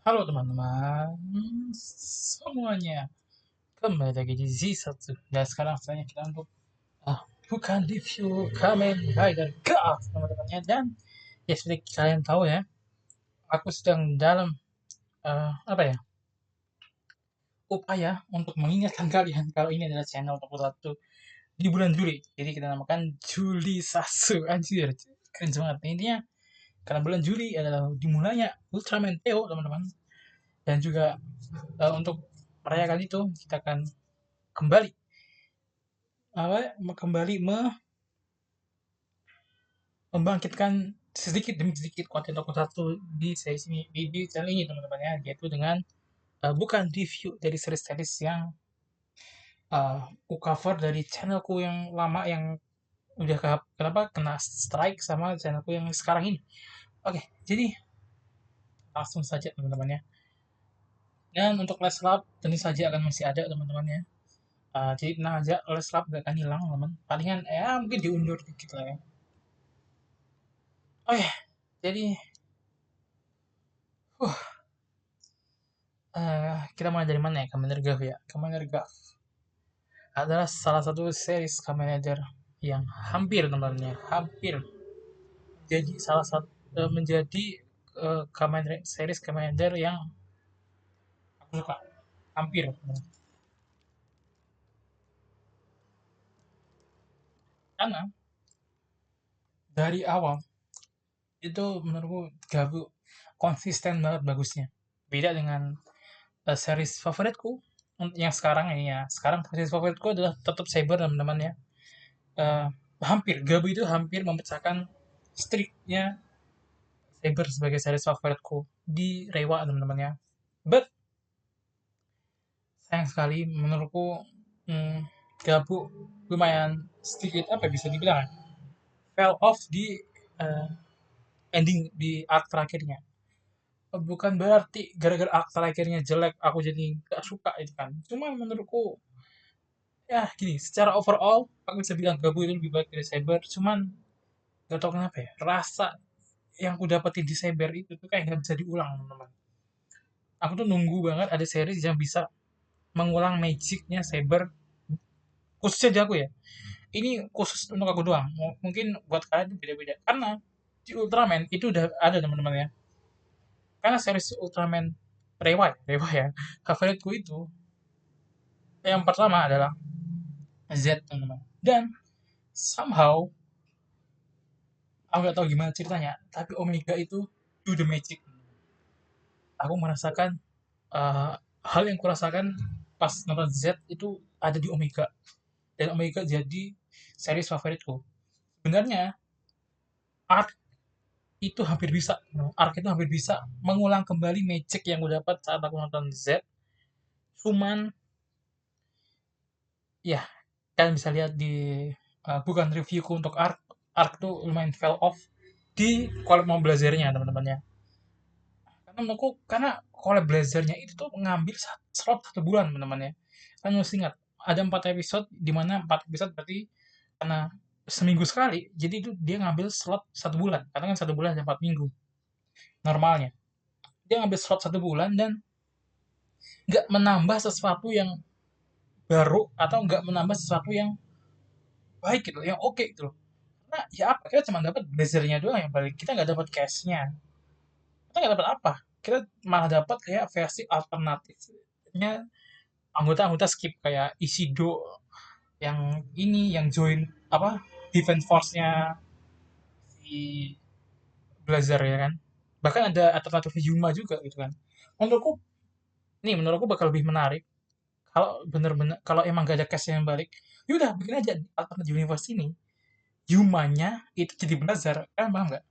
Halo teman-teman semuanya, kembali lagi di Z1. Dan sekarang saya kita untuk bukan review Kamen Rider Girls teman-temannya. Dan ya seperti kalian tahu ya, aku sedang dalam apa ya, upaya untuk mengingatkan kalian kalau ini adalah channel Toko Satu di bulan Juli. Jadi kita namakan Juli Sasu, anjir keren banget. Intinya karena bulan Juli adalah dimulainya Ultraman Teo teman-teman. Dan juga untuk merayakan itu kita akan kembali kembali membangkitkan sedikit demi sedikit konten Tokusatsu di series ini di channel ini teman-teman ya, yaitu dengan bukan review dari series-series yang ku cover dari channelku yang lama yang udah kenapa kena strike sama channelku yang sekarang ini. Oke, jadi langsung saja teman-teman ya. Dan untuk Les Lab tentu saja akan masih ada teman-teman ya. Jadi tenang aja, Les Lab gak akan hilang teman. Palingan ya mungkin diundur dikit lah ya. Oke, jadi kita mulai dari mana ya? Kamen Rider ya. Kamen Rider adalah salah satu series Kamen Rider yang hampir teman-teman hampir jadi salah satu menjadi series Kamen Rider yang aku suka. Hampir. Karena dari awal itu menurutku Gabu konsisten banget bagusnya. Beda dengan series favoritku yang sekarang ini ya. Sekarang series favoritku adalah tetap Saber teman-teman ya. Eh, hampir Gabu itu hampir memecahkan streaknya Saber sebagai series favoritku di Rewa teman-teman ya. But sayang sekali menurutku hmm, Gabu lumayan sedikit apa bisa dibilang ya, fell off di eh, ending di arc terakhirnya. Bukan berarti gara-gara arc terakhirnya jelek aku jadi gak suka itu kan. Cuma menurutku ya gini, secara overall aku bisa bilang Gabu itu lebih baik dari Saber. Cuman gak tau kenapa ya, rasa yang aku dapetin di Saber itu tuh kayak gak bisa diulang teman-teman. Aku tuh nunggu banget ada series yang bisa mengulang magicnya Saber, khususnya di aku ya. Ini khusus untuk aku doang. Mungkin buat kalian itu beda-beda. Karena di Ultraman itu udah ada teman-teman ya. Karena series Ultraman Rewa ya. Favoritku itu yang pertama adalah Z teman-teman. Dan somehow aku nggak tahu gimana ceritanya, tapi Omega itu do the magic. Aku merasakan uh, hal yang kurasakan pas nonton Z itu ada di Omega, dan Omega jadi series favoritku. Sebenarnya Arc itu hampir bisa, Arc itu hampir bisa mengulang kembali magic yang gue dapat saat aku nonton Z. Cuman ya kalian bisa lihat di bukan reviewku untuk Arc. Arc tuh lumayan fell off di collab mau belajarnya teman-teman ya. Karena menurutku karena collab belajarnya itu tuh ngambil slot 1 bulan teman-teman ya. Kan mesti ingat ada 4 episode, di mana 4 episode berarti karena seminggu sekali, jadi itu dia ngambil slot 1 bulan karena kan 1 bulan ada 4 minggu normalnya. Dia ngambil slot 1 bulan dan nggak menambah sesuatu yang baru atau nggak menambah sesuatu yang baik gitu, yang oke gitu loh. Karena ya apa, kita cuma dapat blazernya doang yang balik, kita nggak dapat cashnya, kita nggak dapat apa, kita malah dapat kayak versi alternatifnya anggota-anggota skip kayak Ishido yang ini yang join apa defense force-nya si Blazer ya kan. Bahkan ada alternatif Yuma juga gitu kan. Menurutku menurutku bakal lebih menarik kalau bener-bener kalau emang gak ada cast yang balik, yaudah bikin aja di alternate universe ini Yumanya itu jadi Blazer, kan paham nggak?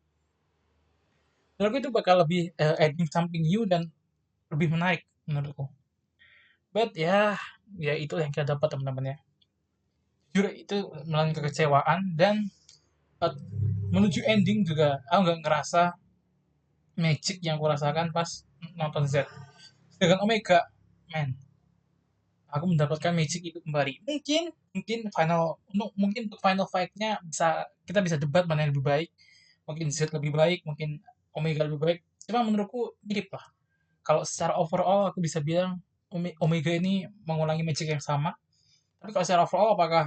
Menurutku itu bakal lebih adding something new dan lebih menarik menurutku. But ya, ya itu yang kita dapat teman-teman ya. Jujur itu melalui kekecewaan dan uh, menuju ending juga aku nggak ngerasa magic yang aku rasakan pas nonton Z. Sedangkan Omega, man, aku mendapatkan magic itu kembali. Mungkin untuk final fight-nya kita bisa debat mana yang lebih baik. Mungkin Z lebih baik, mungkin Omega lebih baik. Cuma menurutku mirip lah. Kalau secara overall aku bisa bilang Omega ini mengulangi magic yang sama. Tapi kalau secara overall apakah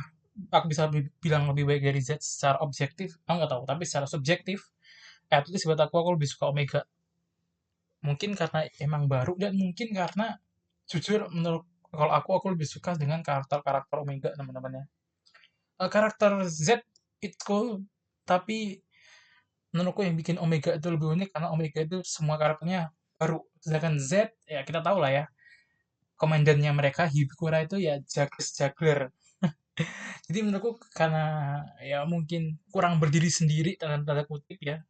aku bisa bilang lebih baik dari Z secara objektif? Aku nggak tahu. Tapi secara subjektif, at least buat aku lebih suka Omega. Mungkin karena emang baru dan mungkin karena jujur menurut kalau aku lebih suka dengan karakter-karakter Omega teman-teman ya. Karakter Z itu tapi menurutku yang bikin Omega itu lebih unik karena Omega itu semua karakternya baru. Sedangkan Z ya kita tahu lah ya, komandannya mereka Hibikura itu ya Jagex Juggler. Jadi menurutku karena ya mungkin kurang berdiri sendiri dalam tanda kutip ya.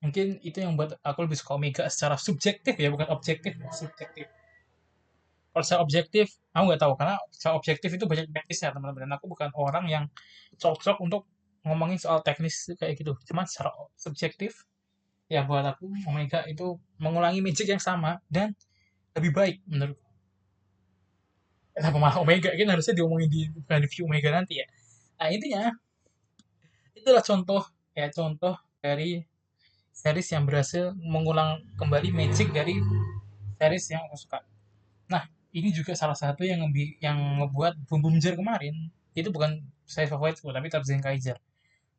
Mungkin itu yang buat aku lebih suka Omega secara subjektif ya, bukan objektif, subjektif. Kalau secara objektif, aku nggak tahu karena secara objektif itu banyak teknisnya teman-teman. Dan aku bukan orang yang cocok untuk ngomongin soal teknis kayak gitu. Cuman secara subjektif, ya buat aku Omega itu mengulangi magic yang sama dan lebih baik menurut. Kenapa malah Omega kan harusnya diomongin di review Omega nanti ya. Nah intinya itulah contoh dari series yang berhasil mengulang kembali magic dari series yang aku suka. Nah, ini juga salah satu yang ngebuat Boom Boom Jar kemarin itu bukan saya favoritku tapi tetap Zen Kaiser.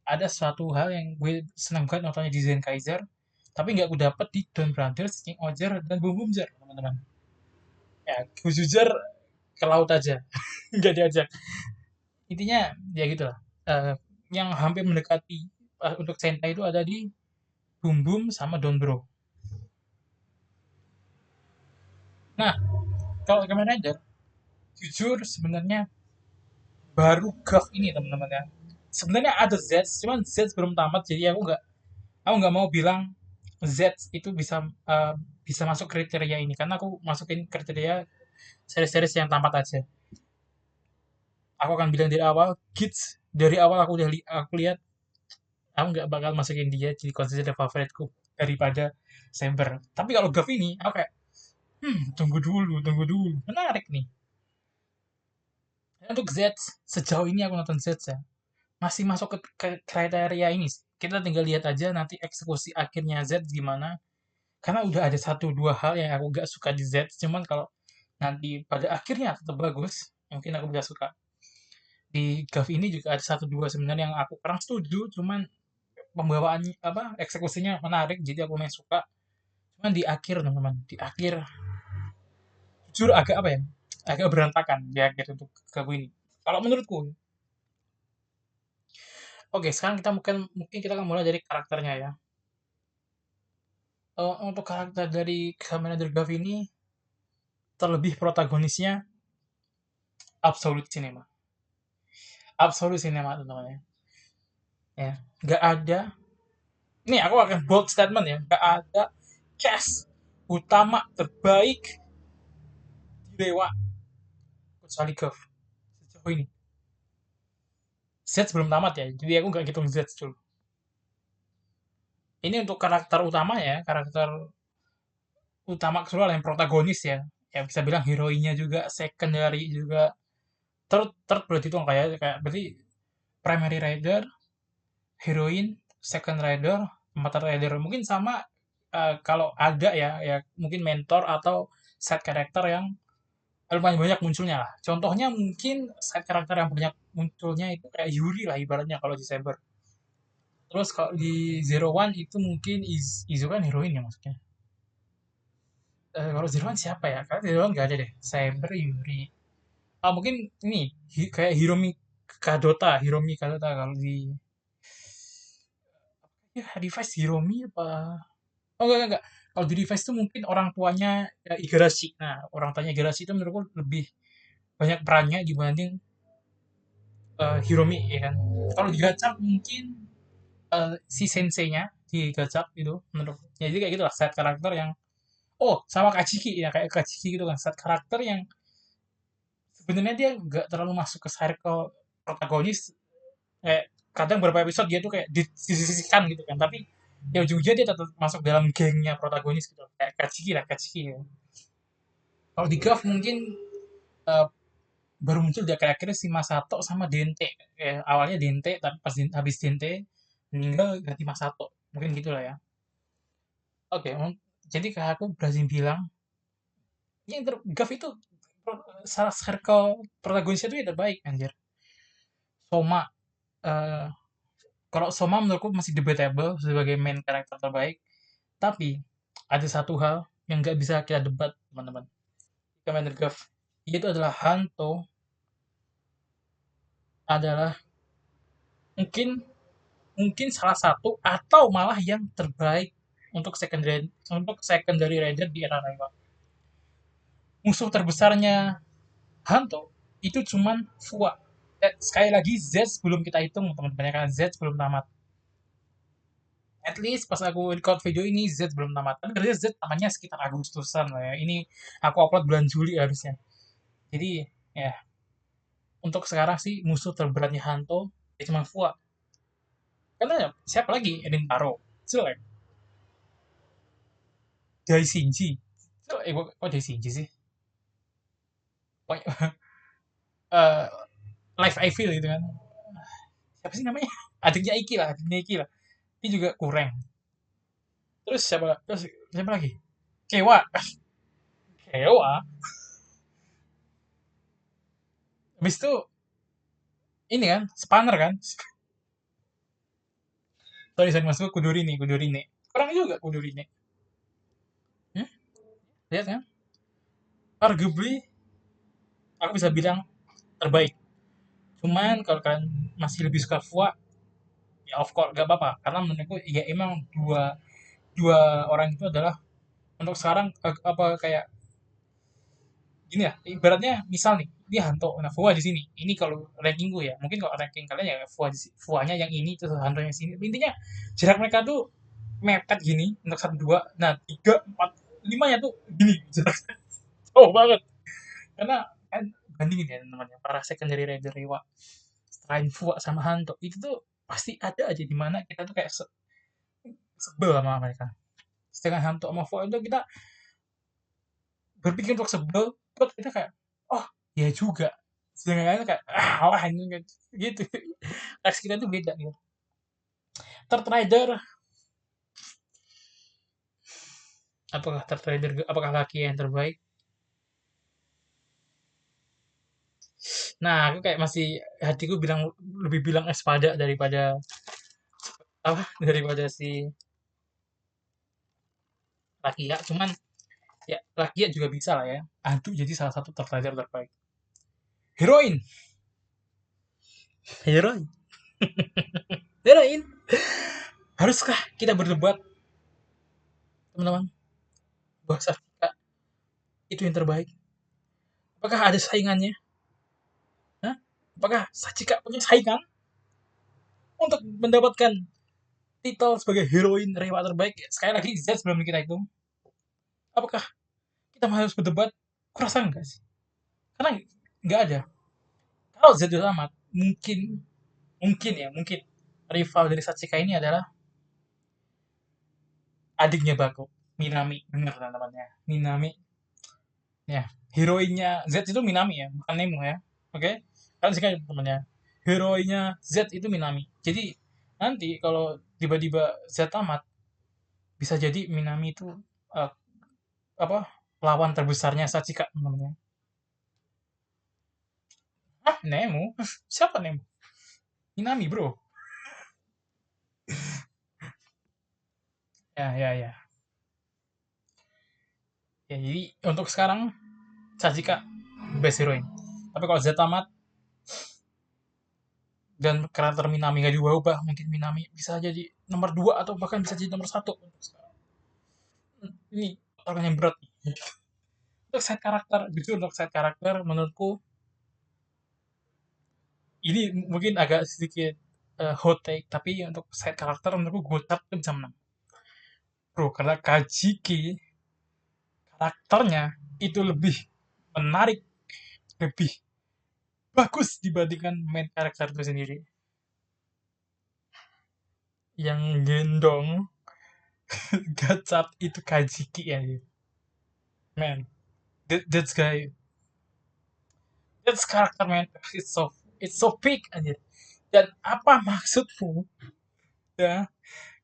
Ada suatu hal yang gue senang banget nontonnya di Zen Kaiser, tapi nggak gue dapet di Don Brothers, King Oger, dan Boom Boom Jar, teman-teman. Ya, gue jujur ke laut aja, nggak diajak. Intinya ya gitulah. Eh, yang hampir mendekati untuk Sentai itu ada di Boom Boom sama Don Bro. Nah, kalau Kamen Rider, jujur sebenarnya baru GAF ini teman-teman ya. Sebenarnya ada Z, cuman Z belum tamat, jadi aku nggak mau bilang Z itu bisa masuk kriteria ini karena aku masukin kriteria series-series yang tamat aja. Aku akan bilang dari awal, Kids dari awal aku lihat aku nggak bakal masukin dia jadi consider favoritku daripada Saber. Tapi kalau GAF ini, aku kayak tunggu dulu, menarik nih. Untuk Z, sejauh ini aku nonton Z ya, masih masuk ke kriteria ini. Kita tinggal lihat aja nanti eksekusi akhirnya Z gimana. Karena udah ada satu dua hal yang aku gak suka di Z. Cuman kalau nanti pada akhirnya tetap bagus, mungkin aku bisa suka. Di GAF ini juga ada satu dua sebenarnya yang aku kurang setuju. Cuman pembawaan apa eksekusinya menarik, jadi aku main suka. Cuman di akhir teman-teman, di akhir jujur agak apa ya? Agak berantakan di akhir untuk GAF ini. Kalau menurutku, oke, sekarang mungkin kita akan mulai dari karakternya ya. Untuk karakter dari Kamen Rider Gav ini, terlebih protagonisnya Absolute Cinema. Absolute Cinema teman-teman ya. Ya, nggak ada. Ini aku akan bold statement ya. Nggak ada cast utama terbaik di Dewa kecuali Gav sejauh ini. Z belum tamat ya, jadi aku nggak hitung Z dulu. Ini untuk karakter utama ya, karakter utama keseluruhan yang protagonis ya. Ya bisa bilang heroinnya juga, secondary juga, third berarti itu kayak berarti primary rider, heroin, second rider, empat rider mungkin sama kalau ada ya mungkin mentor atau side karakter yang lumayan banyak munculnya lah. Contohnya mungkin side karakter yang banyak munculnya itu kayak Yuri lah ibaratnya kalau di Saber. Terus kalau di Zero One itu mungkin Izu kan heroin ya maksudnya. Kalau Zero One siapa ya? Karena Zero One nggak ada deh. Saber, Yuri. Mungkin ini kayak Hiromi Kadota kalau di ya device Hiromi apa? Oh enggak. Kalau di device itu mungkin orang tuanya Igarashi. Nah, orang tuanya Igarashi itu menurutku lebih banyak perannya dibanding Hiromi ya kan. Kalau di Gacap mungkin si senseinya di Gacap itu menurut ya, jadi kayak gitu lah set karakter yang sama Kachiki ya kayak Kachiki gitu kan set karakter yang sebenarnya dia nggak terlalu masuk ke circle protagonis kayak kadang beberapa episode dia tuh kayak disisihkan gitu kan tapi ya ujung-ujungnya dia tetap masuk dalam gengnya protagonis gitu kayak Kachiki ya. Kalau di Gav mungkin eh, baru muncul di akhir-akhirnya si Masato sama Dente. Awalnya Dente tapi pas habis Dente meninggal ganti Masato mungkin gitulah ya. Oke, jadi kayak aku berhasil bilang Yang Gav itu salah circle protagonisnya itu ya terbaik anjir. Soma, eh, kalau Soma menurutku masih debatable sebagai main karakter terbaik, tapi ada satu hal yang nggak bisa kita debat, teman-teman. Commander Gav, yaitu adalah Hanto adalah mungkin mungkin salah satu atau malah yang terbaik untuk secondary rider di era Raiwa. Musuh terbesarnya Hanto itu cuman Fua. Sekali lagi Z sebelum kita hitung teman-teman ya kan Z belum tamat. At least pas aku record video ini Z belum tamat. Tapi kerja Z tamatnya sekitar Agustusan lah ya. Ini aku upload bulan Juli harusnya. Jadi ya untuk sekarang sih musuh terberatnya Hanto ya cuma Fua. Karena ya, siapa lagi? Rintaro. Jelek. Dai Shinji. Kok Dai Shinji sih? Pokoknya, eh Live I Feel gitu kan. Siapa sih namanya? Adiknya Iki lah. Ini juga kurang. Terus siapa lagi? Kewa. Kewa. Habis itu ini kan, Spanner kan. Sorry masuk Kudurine. Kurang juga Kudurine. Hmm? Lihat kan? Arguably aku bisa bilang terbaik. Cuman kalau kalian masih lebih suka Fua, ya of course gak apa-apa. Karena menurutku ya emang dua dua orang itu adalah untuk sekarang apa kayak gini ya, ibaratnya misal nih, dia Hanto, nah Fua di sini. Ini kalau ranking gue ya, mungkin kalau ranking kalian ya Fuanya yang ini, terus Hanto yang sini. Intinya jarak mereka tuh mepet gini untuk satu dua, nah tiga empat limanya tuh gini jaraknya jauh banget. Karena kan bandingin ya teman-teman ya, para secondary rider Rewa selain Fua sama Hanto itu tuh pasti ada aja di mana kita tuh kayak sebel sama mereka. Sedangkan Hanto sama Fua itu kita berpikir untuk sebel, terus kita kayak, oh ya juga. Sedangkan kayak, lah ini kan gitu. Reaksi kita tuh beda gitu. Third Rider, apakah laki yang terbaik? Nah, aku kayak masih hatiku lebih bilang Espada daripada apa daripada si laki ya. Cuman ya laki ya juga bisa lah ya. Adu jadi salah satu third rider terbaik. Heroin, heroin, heroin. Haruskah kita berdebat, teman-teman? Bahasa kita itu yang terbaik. Apakah ada saingannya? Hah? Apakah Sachika punya saingan untuk mendapatkan titel sebagai heroin Rewa terbaik? Sekali lagi, Z sebelum kita hitung. Apakah kita harus berdebat? Kurasa enggak sih? Karena nggak ada. Kalau Z udah tamat, mungkin rival dari Sachika ini adalah adiknya Bako, Minami. Bener teman-temannya. Minami. Ya, heroinnya Z itu Minami ya, bukan Nemo ya. Oke? Okay? Kalian sih kan temannya. Heroinnya Z itu Minami. Jadi nanti kalau tiba-tiba Z tamat, bisa jadi Minami itu uh, apa lawan terbesarnya Sachika namanya. Ah, Nemo? Siapa Nemo? Minami, bro. Ya. Ya, jadi untuk sekarang Sachika best heroine. Tapi kalau Z tamat dan karakter Minami nggak diubah-ubah, mungkin Minami bisa jadi nomor 2 atau bahkan bisa jadi nomor 1 untuk sekarang. Ini orang yang berat. Untuk set karakter, jujur untuk set karakter menurutku ini mungkin agak sedikit hot take, tapi untuk set karakter menurutku Gotthard itu bisa menang. Bro, karena Kajiki karakternya itu lebih menarik, lebih bagus dibandingkan main karakter itu sendiri. Yang gendong Gacap itu Kajiki ya. Man, that's guy, that's character man. It's so big aja. Dan apa maksudmu ya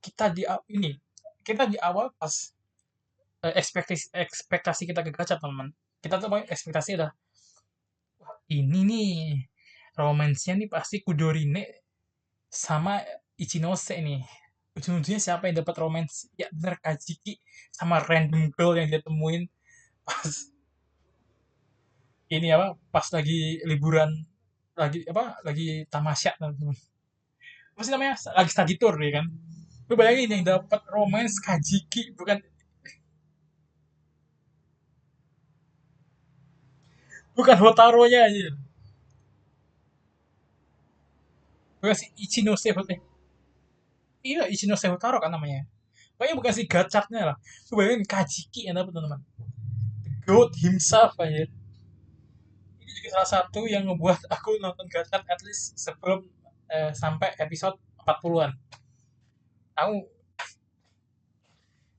kita ini kita di awal pas ekspektasi kita ke Gacap teman. Kita tuh paling ekspektasi udah, wah ini nih romansnya nih pasti Kudorine sama Ichinose nih. Ujung-ujungnya siapa yang dapat romance? Ya bener Kajiki sama random girl yang dia temuin pas ini apa? Pas lagi liburan, lagi apa? Lagi tamasya teman-teman. Apa sih namanya? Lagi study tour ya kan? Lu bayangin yang dapat romance Kajiki bukan bukan Hotaronya aja. Bukan si Ichinose Hotaru. Iya, Ichinose Hotaro kan namanya. Pokoknya bukan si gacaknya lah. Lu bayangin Kajiki yang dapat teman-teman. God himself aja. Ini juga salah satu yang ngebuat aku nonton gacak at least sebelum sampai episode 40-an. Aku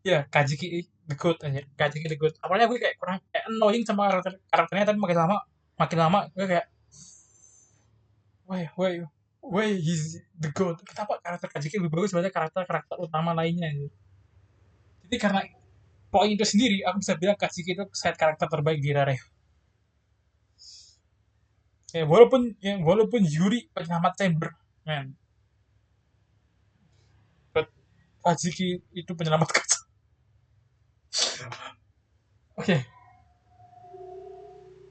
ya Kajiki the good aja. Kajiki the good. Awalnya gue kayak kurang kayak annoying sama karakternya, tapi makin lama gue kayak why why he's the good. Kenapa karakter Kajiki lebih bagus daripada karakter-karakter utama lainnya gitu. Jadi karena poin itu sendiri aku bisa bilang Kajiki itu set karakter terbaik di Rare. Ya walaupun Yuri penyelamat chamber, man, but Kajiki itu penyelamat kaca. Oke, okay.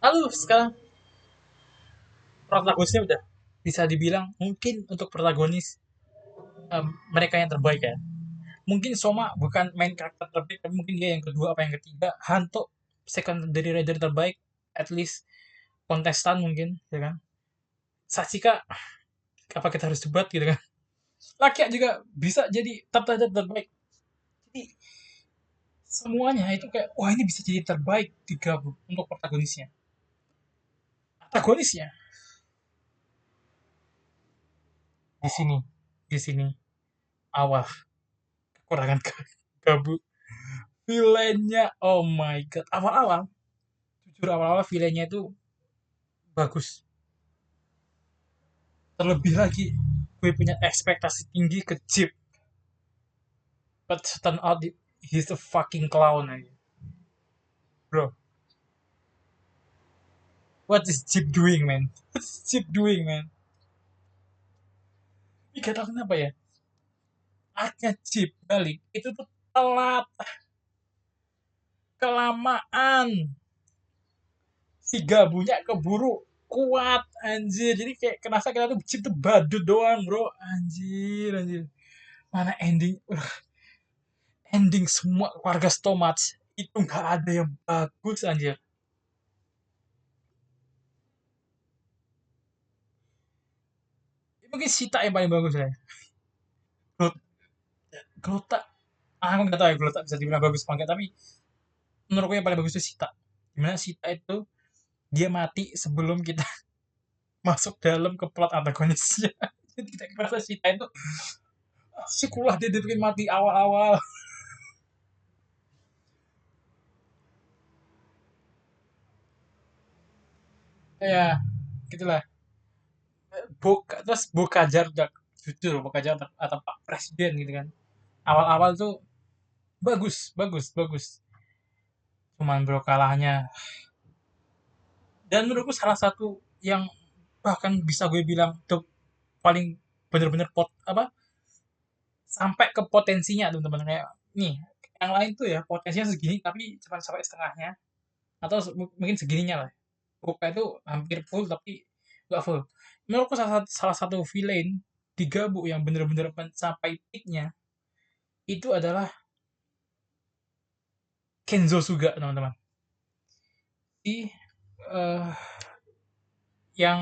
Lalu sekarang protagonisnya udah bisa dibilang mungkin untuk protagonis mereka yang terbaik ya. Mungkin Soma bukan main karakter terbaik, tapi mungkin dia yang kedua apa yang ketiga. Hanto secondary rider terbaik, at least kontestan mungkin, ya kan. Sachika, apa kita harus debat gitu kan. Laki juga bisa jadi top rider terbaik. Jadi semuanya itu kayak, wah ini bisa jadi terbaik digabung untuk protagonisnya. Antagonisnya di sini, di sini awal kekurangan gabung. Villainnya, oh my god, awal-awal, jujur awal-awal villainnya itu bagus. Terlebih lagi, gue punya ekspektasi tinggi ke Chip, but turn out he's a fucking clown aja. Bro, what is Chip doing, man? What is Chip doing, man? Ini gak tau kenapa ya, arc-nya Chip balik, itu tuh telat, kelamaan. Si Gabunya keburu kuat, anjir. Jadi kayak kerasa kita tuh Chip tuh badut doang, bro. Anjir, anjir. Mana ending semua keluarga Stomach itu nggak ada yang bagus anjir. Mungkin Sita yang paling bagus ya. Glota, aku nggak tahu ya Glota bisa dibilang bagus apa enggak, tapi menurutku yang paling bagus itu Sita. Dimana Sita itu dia mati sebelum kita masuk dalam ke plot antagonisnya. Jadi kita merasa Sita itu syukurlah dia dibikin mati awal-awal. Ya, gitulah. Terus Boka Jardak, jujur Boka Jardak atau Pak Presiden gitu kan. Awal-awal tuh bagus, bagus, bagus. Cuman bro kalahnya. Dan menurutku salah satu yang bahkan bisa gue bilang tuh paling bener-bener apa sampai ke potensinya teman-teman kayak nih yang lain tuh ya potensinya segini tapi cuma sampai setengahnya atau mungkin segininya lah. Boka itu hampir full tapi nggak full. Menurutku salah satu villain di Gabu yang bener-bener mencapai peaknya itu adalah Kenzo Suga teman-teman. Di eh, yang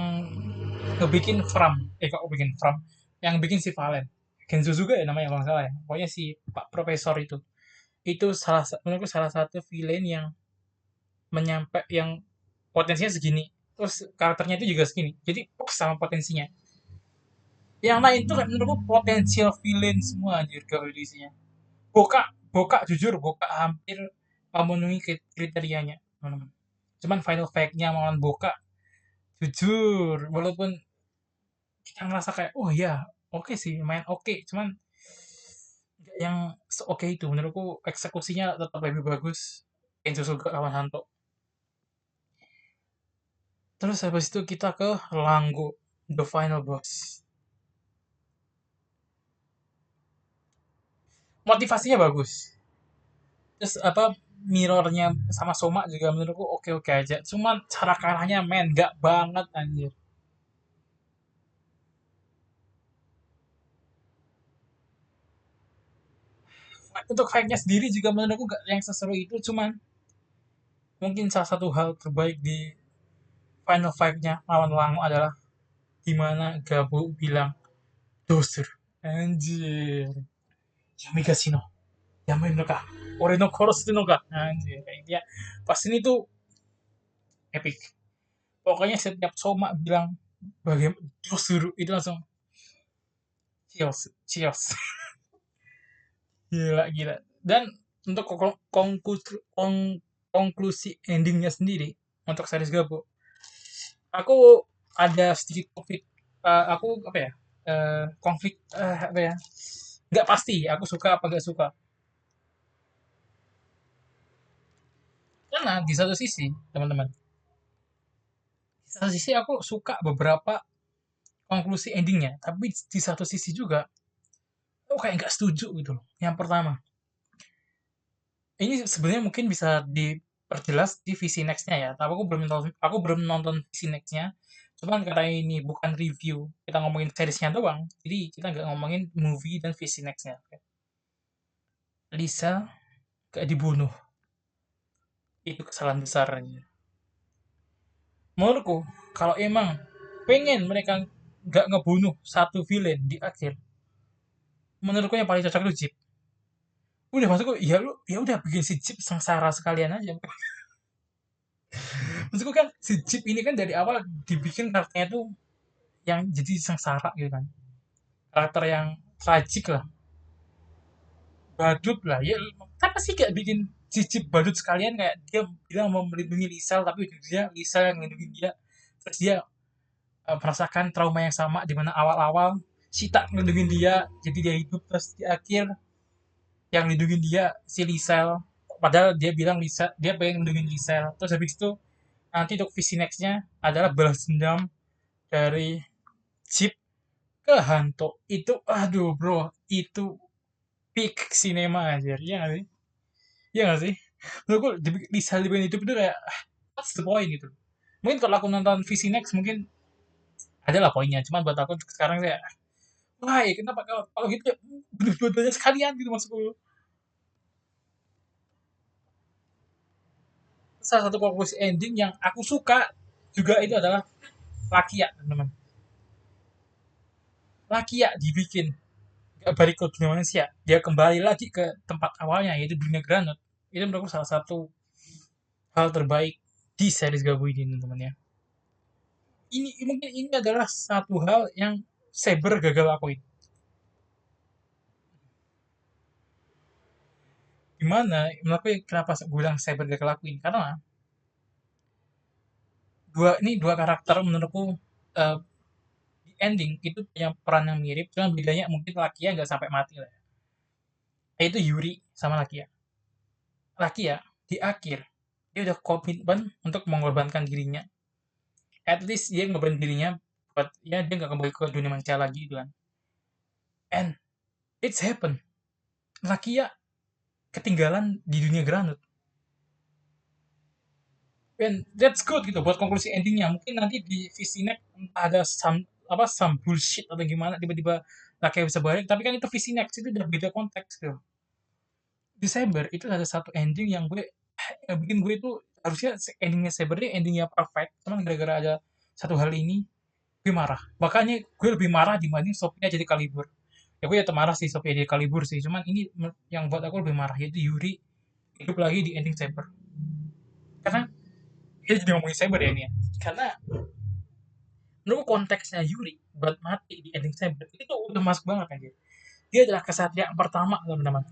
ngebikin kok bikin Fram, yang bikin si Valen. Kenzo Suga ya namanya kalau nggak salah ya. Pokoknya si Pak Profesor itu menurutku salah satu villain yang yang potensinya segini. Terus karakternya itu juga segini. Jadi sama potensinya. Yang lain tuh kan menurutku potensial villain semua anjir keaudisinya. Boka hampir memenuhi kriterianya, teman-teman. Cuman final fact-nya melawan Boka, jujur, walaupun kita ngerasa kayak, oh ya, oke sih, main oke, cuman nggak yang oke itu. Menurutku eksekusinya tetap lebih bagus Kenzo Suga lawan Hanto. Terus habis itu kita ke Langgo, the final boss. Motivasinya bagus. Terus apa, mirrornya sama Soma juga menurutku oke-oke aja. Cuman cara kalahnya men gak banget anjir. Untuk fight-nya sendiri juga menurutku gak yang seseru itu, cuman mungkin salah satu hal terbaik di final fight-nya lawan Lango adalah dimana Gabu bilang doser anjir Yamigashino Yamain no ka Ore no korosu no ka anjir kayak dia pas ini tuh epic. Pokoknya setiap Soma bilang bagaimana doser itu langsung cheers cheers. Gila gila. Dan untuk konklusi endingnya sendiri untuk series Gabo, aku ada sedikit konflik. Aku apa ya? Konflik apa ya? Nggak pasti. Aku suka apa nggak suka. Karena di satu sisi, teman-teman, di satu sisi aku suka beberapa konklusi endingnya, tapi di satu sisi juga aku kayak nggak setuju gitu loh. Yang pertama, ini sebenarnya mungkin bisa diperjelas di visi nextnya ya. Tapi aku belum nonton visi nextnya. Cuman karena ini bukan review, kita ngomongin seriesnya doang. Jadi kita nggak ngomongin movie dan visi nextnya. Lisa kayak dibunuh, itu kesalahan besarnya. Menurutku, kalau emang pengen mereka nggak ngebunuh satu villain di akhir, menurutku yang paling cocok itu Jeep. Udah maksudku, ya lu ya udah bikin si Jeep sengsara sekalian aja. Maksudku kan si Jeep ini kan dari awal dibikin karakternya tuh yang jadi sengsara gitu kan, karakter yang tragik lah, badut lah ya. Kenapa sih gak bikin cicip badut sekalian, kayak dia bilang mau melindungi Lisal tapi ujung-ujungnya Lisal yang melindungi dia, terus dia merasakan trauma yang sama di mana awal-awal si tak melindungi dia jadi dia hidup, terus di akhir yang lindungin dia si Lisal, padahal dia bilang Lisa dia pengen lindungin Lisal. Terus habis itu nanti untuk visi nextnya adalah balas dendam dari Chip ke Hanto. Itu aduh bro, itu peak cinema aja. Iya gak sih? Iya gak sih? Menurutku bisa dibikin hidup itu kayak what's the point gitu. Mungkin kalau aku nonton visi next mungkin ada lah poinnya. Cuman buat aku sekarang kayak wah ya kenapa kalau gitu ya bunuh dua-duanya sekalian gitu maksudku. Salah satu konklusi ending yang aku suka juga itu adalah Lakia teman-teman. Lakia dibikin gak balik ke dunia manusia, dia kembali lagi ke tempat awalnya yaitu dunia granat. Itu menurutku salah satu hal terbaik di series Gabu ini teman-teman ya. Ini mungkin ini adalah satu hal yang Saber gagal lakuin. Gimana? Menurutku kenapa gue bilang Saber gagal lakuin? Karena dua karakter menurutku uh, di ending itu punya peran yang mirip, cuma bedanya mungkin Lakia nggak sampai mati lah. Yaitu Yuri sama Lakia. Lakia di akhir dia udah komitmen untuk mengorbankan dirinya. At least dia ngorbanin dirinya buat ya dia nggak kembali ke dunia manusia lagi gitu kan. And it's happen. Lakia ketinggalan di dunia granat. And that's good gitu buat konklusi endingnya. Mungkin nanti di Visinek entah ada some bullshit atau gimana tiba-tiba Lakia bisa balik. Tapi kan itu Visinek itu udah beda konteks gitu. Di Saber itu ada satu ending yang bikin gue itu harusnya endingnya Saber ini endingnya perfect. Cuman gara-gara ada satu hal ini gue marah. Makanya gue lebih marah dibanding Sophia jadi Kalibur. Ya gue ya marah sih Sophia jadi Kalibur sih. Cuman ini yang buat aku lebih marah yaitu Yuri hidup lagi di ending Saber. Karena kita jadi ngomongin Saber ya ini ya. Karena menurut konteksnya Yuri buat mati di ending Saber itu tuh udah masuk banget aja. Dia adalah kesatria pertama teman-teman.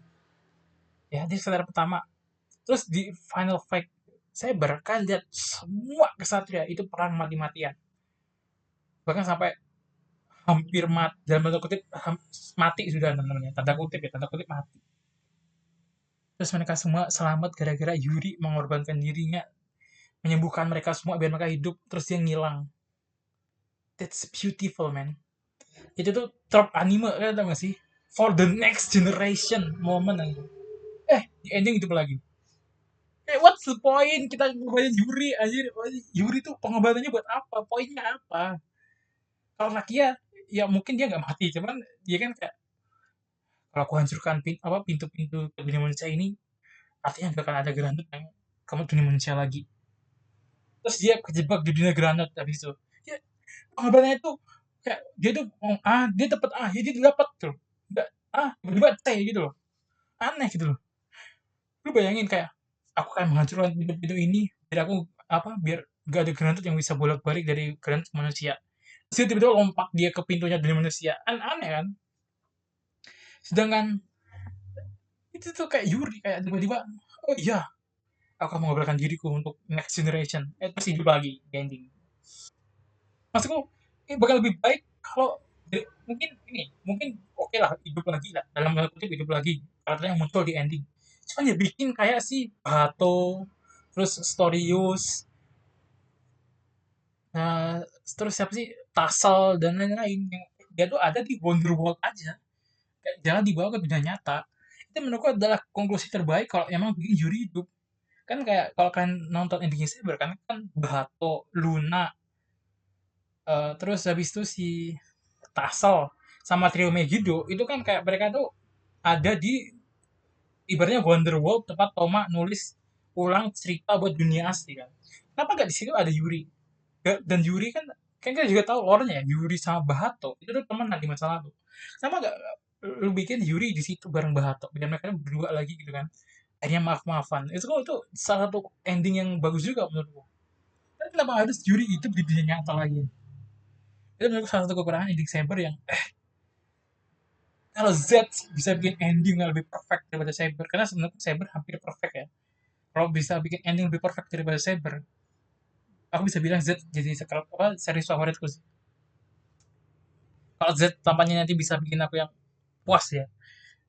Ya dia kesatria pertama. Terus di final fight Saber kan lihat semua kesatria itu perang mati-matian. Bahkan sampai hampir mati dalam tanda kutip mati sudah teman-teman ya. Tanda kutip mati. Terus mereka semua selamat gara-gara Yuri mengorbankan dirinya menyembuhkan mereka semua biar mereka hidup, terus dia ngilang. That's beautiful, man. Itu tuh trop anime, kan tau gak sih? For the next generation moment aja. Di ending hidup lagi. What's the point? Kita ngobatin Yuri aja. Yuri tuh pengobatannya buat apa? Poinnya apa? Kalau Nakia, ya mungkin dia nggak mati, cuman dia kan kayak kalau aku hancurkan pintu-pintu ke dunia manusia ini, artinya gak akan ada granat yang kamu dunia manusia lagi. Terus dia kejebak di dunia granat habis itu. Ya, pengobatannya tuh kayak dia tuh ngomong A, dia dapat A, ya dia dapat tuh. Enggak A, tiba-tiba C gitu loh. Aneh gitu loh. Lu bayangin kayak aku akan menghancurkan pintu-pintu ini biar aku biar gak ada granat yang bisa bolak-balik dari granat ke manusia. Terus dia tiba-tiba lompat dia ke pintunya dunia manusia. Aneh kan? Sedangkan itu tuh kayak Yuri kayak tiba-tiba oh iya aku akan mengorbankan diriku untuk next generation terus hidup lagi di ending. Maksudku ini bakal lebih baik kalau mungkin ini mungkin oke lah hidup lagi lah dalam tanda kutip hidup lagi karakter yang muncul di ending, cuman ya bikin kayak si Bato, terus Storius, nah, terus siapa sih Tassel dan lain-lain yang dia tuh ada di Wonderworld aja, kayak jangan dibawa ke dunia nyata. Itu menurutku adalah konklusi terbaik kalau emang bikin juri hidup. Kan kayak kalau kalian nonton ending Saber kan Bato, Luna, terus habis itu si Tassel sama trio Megiddo itu kan kayak mereka tuh ada di ibaratnya Wonderworld tempat Toma nulis ulang cerita buat dunia asli kan. Kenapa gak di situ ada Yuri? Dan Yuri kan kita juga tahu lore-nya ya, Yuri sama Bahato itu tuh temenan di masa lalu. Kenapa gak lu bikin Yuri di situ bareng Bahato biar mereka berdua lagi gitu kan? Akhirnya maaf-maafan. Itu salah satu ending yang bagus juga menurutku. Tapi kenapa harus Yuri hidup di dunia nyata lagi? Itu menurutku salah satu kekurangan ending Saber yang kalau Z bisa bikin ending yang lebih perfect daripada Saber, karena sebenarnya Saber hampir perfect ya. Kalau bisa bikin ending lebih perfect daripada Saber, aku bisa bilang Z jadi series favoritku sih. Kalau Z tampaknya nanti bisa bikin aku yang puas ya.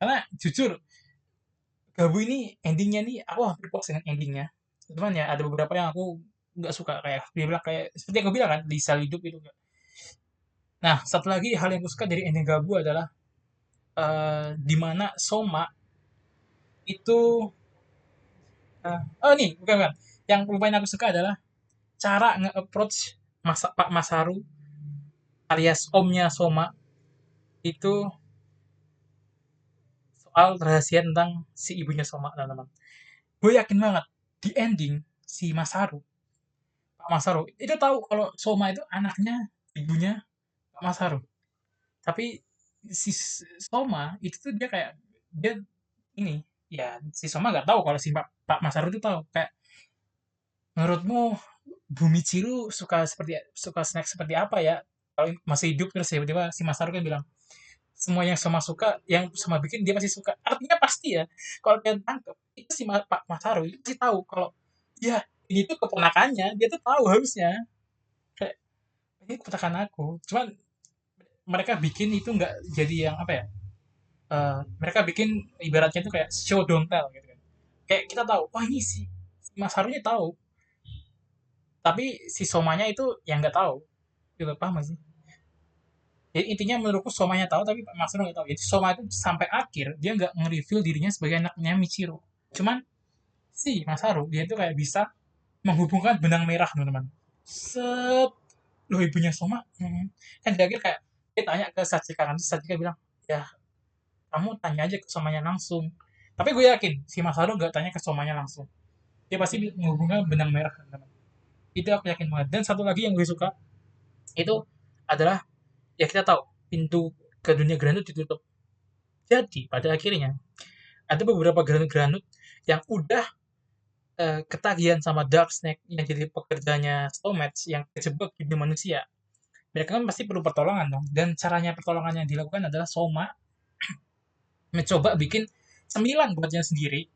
Karena jujur, Gabu ini endingnya nih aku hampir puas dengan endingnya. Cuman ya ada beberapa yang aku nggak suka kayak dia bilang kayak seperti yang aku bilang kan di sel hidup itu. Nah, satu lagi hal yang aku suka dari ending Gabu adalah di mana Soma itu oh nih bukan. Yang lumayan aku suka adalah cara nge-approach Pak Masaru alias omnya Soma itu soal rahasia tentang si ibunya Soma, teman-teman. Gue yakin banget di ending si Masaru, Pak Masaru itu tahu kalau Soma itu anaknya ibunya Pak Masaru. Tapi si Soma itu tuh dia kayak dia ini ya si Soma nggak tahu kalau si Pak Masaru itu tahu kayak menurutmu Bumi Ciru suka snack seperti apa ya? Kalau masih hidup terus tiba-tiba si Masaru kan bilang semua yang sama suka, yang sama bikin dia pasti suka. Artinya pasti ya. Kalau kalian tangkap itu si Pak Masaru itu pasti tahu kalau ya ini tuh keponakannya, dia tuh tahu harusnya. Kayak ini keponakan aku. Cuman mereka bikin itu nggak jadi yang apa ya? Mereka bikin ibaratnya itu kayak show don't tell gitu kan. Kayak kita tahu, wah ini si Mas Harunya tahu, tapi si Somanya itu yang nggak tahu. Gitu, paham gak sih? Jadi intinya menurutku Somanya tahu tapi Mas Haru nggak tahu. Jadi Soma itu sampai akhir dia nggak nge-reveal dirinya sebagai anaknya Michiro. Cuman si Mas Haru dia itu kayak bisa menghubungkan benang merah teman-teman. Set, loh ibunya Soma. Kan di akhir kayak dia tanya ke Sachika kan, Sachika bilang ya kamu tanya aja ke Somanya langsung. Tapi gue yakin si Mas Haru nggak tanya ke Somanya langsung. Dia pasti menghubungkan benang merah teman-teman. Itu aku yakin banget. Dan satu lagi yang gue suka itu adalah ya kita tahu pintu ke dunia granut ditutup. Jadi pada akhirnya ada beberapa granut-granut yang udah ketagihan sama Dark Snake yang jadi pekerjanya Stomach yang terjebak di dunia manusia. Mereka kan pasti perlu pertolongan dong. Dan caranya pertolongan yang dilakukan adalah Soma mencoba bikin sembilan buatnya sendiri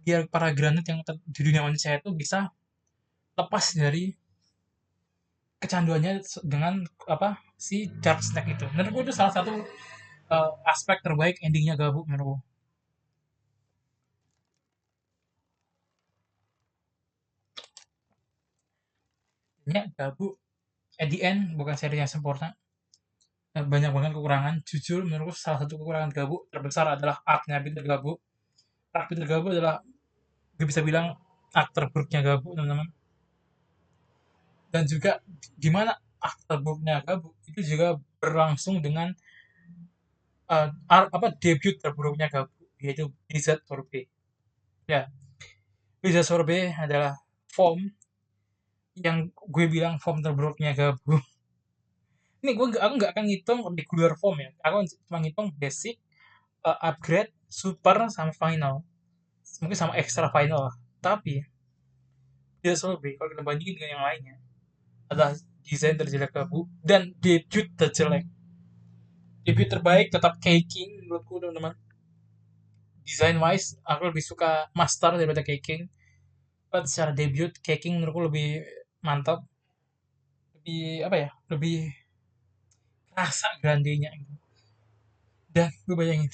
biar para granat yang di dunia manusia itu bisa lepas dari kecanduannya dengan apa si Dark Snake itu. Menurutku itu salah satu aspek terbaik endingnya Gabuk menurutku. Ya, Gabu at the end bukan seri yang sempurna. Banyak banget kekurangan. Jujur menurutku salah satu kekurangan Gabu terbesar adalah arc-nya Peter Gabu. Arc Peter Gabu adalah gue bisa bilang arc terburuknya Gabu, teman-teman. Dan juga di mana arc terburuknya Gabu itu juga berlangsung dengan debut terburuknya Gabu, yaitu Blizzard Sorbet. Ya, Blizzard Sorbet adalah form yang gue bilang form terburuknya Gabu. Ini aku nggak akan ngitung regular form ya. Aku cuma ngitung basic, upgrade, super, sama final. Mungkin sama extra final lah. Tapi dia lebih kalau kita bandingin dengan yang lainnya adalah desain terjelek Gabu dan debut terjelek. Debut terbaik tetap King menurutku, teman-teman. Design wise aku lebih suka Master daripada King. But secara debut King menurutku lebih mantap, lebih apa ya, lebih rasa grandenya gitu. Dan gue bayangin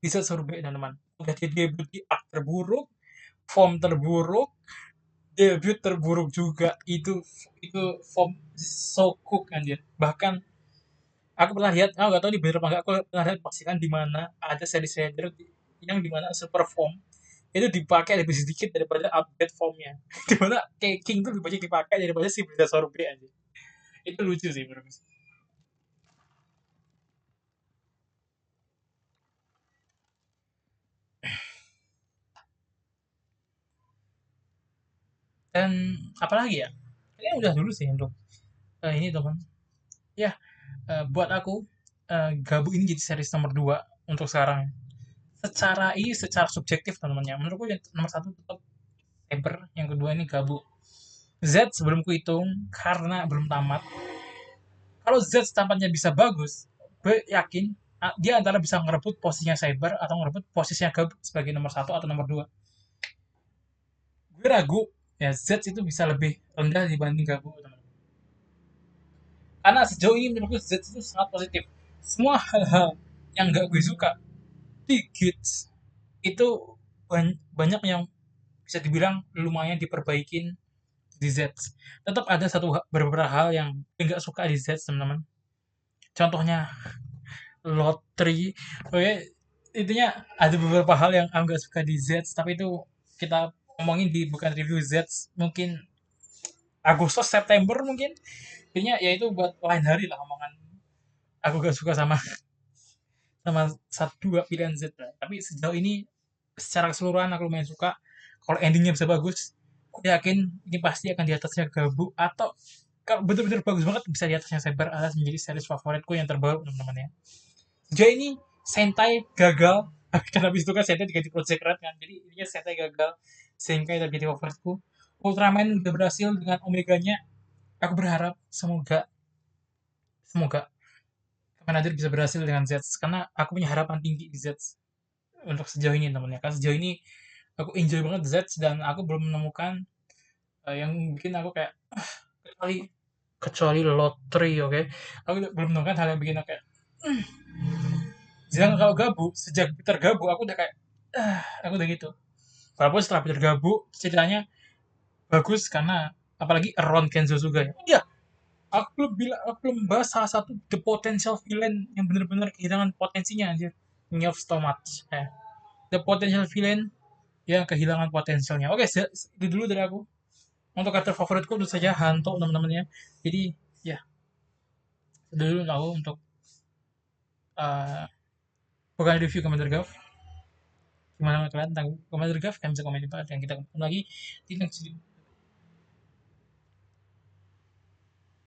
bisa survei, teman-teman, udah di debut di arc terburuk, form terburuk, debut terburuk juga. Itu form so cook anjir. Bahkan aku pernah lihat, aku gak tahu ini bener apa enggak, aku pernah lihat postingan di mana ada seri shader yang di mana super form itu dipakai lebih sedikit daripada update formnya. Di mana King tuh lebih banyak dipakai daripada si Blizzard Sorbet aja. Itu lucu sih menurut gue. Dan apalagi ya, ini udah dulu sih untuk ini teman ya. Buat aku Gabu ini jadi series nomor 2 untuk sekarang. Secara subjektif teman-teman ya, menurutku yang nomor satu tetap Saber, yang kedua ini Gabu. Z sebelum ku hitung karena belum tamat. Kalau Z tampaknya bisa bagus, gue yakin dia antara bisa ngerebut posisinya Saber atau ngerebut posisinya Gabu sebagai nomor satu atau nomor dua. Gue ragu ya Z itu bisa lebih rendah dibanding Gabu, teman. Karena sejauh ini menurutku Z itu sangat positif. Semua hal-hal yang gak gue suka di Gits itu banyak yang bisa dibilang lumayan diperbaikin di Z. Tetap ada beberapa hal yang gue nggak suka di Z, teman-teman. Contohnya lottery. Oke, intinya ada beberapa hal yang aku nggak suka di Z, tapi itu kita ngomongin di bukan review Z, mungkin Agustus September mungkin. Intinya ya itu buat lain hari lah omongan. Aku gak suka sama sama satu dua pilihan Z lah. Tapi sejauh ini secara keseluruhan aku lumayan suka. Kalau endingnya bisa bagus, aku yakin ini pasti akan di atasnya Gabu, atau kalau bener-bener bagus banget bisa di atasnya Saber, alias menjadi series favoritku yang terbaru, teman-teman ya. Sejauh ini Sentai gagal karena habis itu kan Sentai diganti Project Red kan, jadi intinya Sentai gagal sehingga itu jadi favoritku. Ultraman udah berhasil dengan Omeganya. Aku berharap semoga semoga Kamen Rider bisa berhasil dengan Z, karena aku punya harapan tinggi di Z untuk sejauh ini, teman-teman ya. Karena sejauh ini aku enjoy banget Z dan aku belum menemukan yang bikin aku kayak kecuali kecuali lottery, oke okay? Aku belum menemukan hal yang bikin aku kayak sedangkan kalau Gabu, sejak Peter Gabu aku udah kayak aku udah gitu. Walaupun setelah Peter Gabu ceritanya bagus, karena apalagi Ron Kenzo juga ya. Iya, aku belum bahas salah satu the potential villain yang benar-benar kehilangan potensinya anjir. Nyof Stomach. The potential villain yang kehilangan potensialnya. Oke, itu dulu dari aku. Untuk karakter favoritku tentu saja Hanto, teman-teman ya. Jadi ya, itu dulu aku untuk uh, bukan review Commander Golf. Gimana kalian tentang Commander Golf? Kalian bisa komen di bawah dan kita ketemu lagi di next video.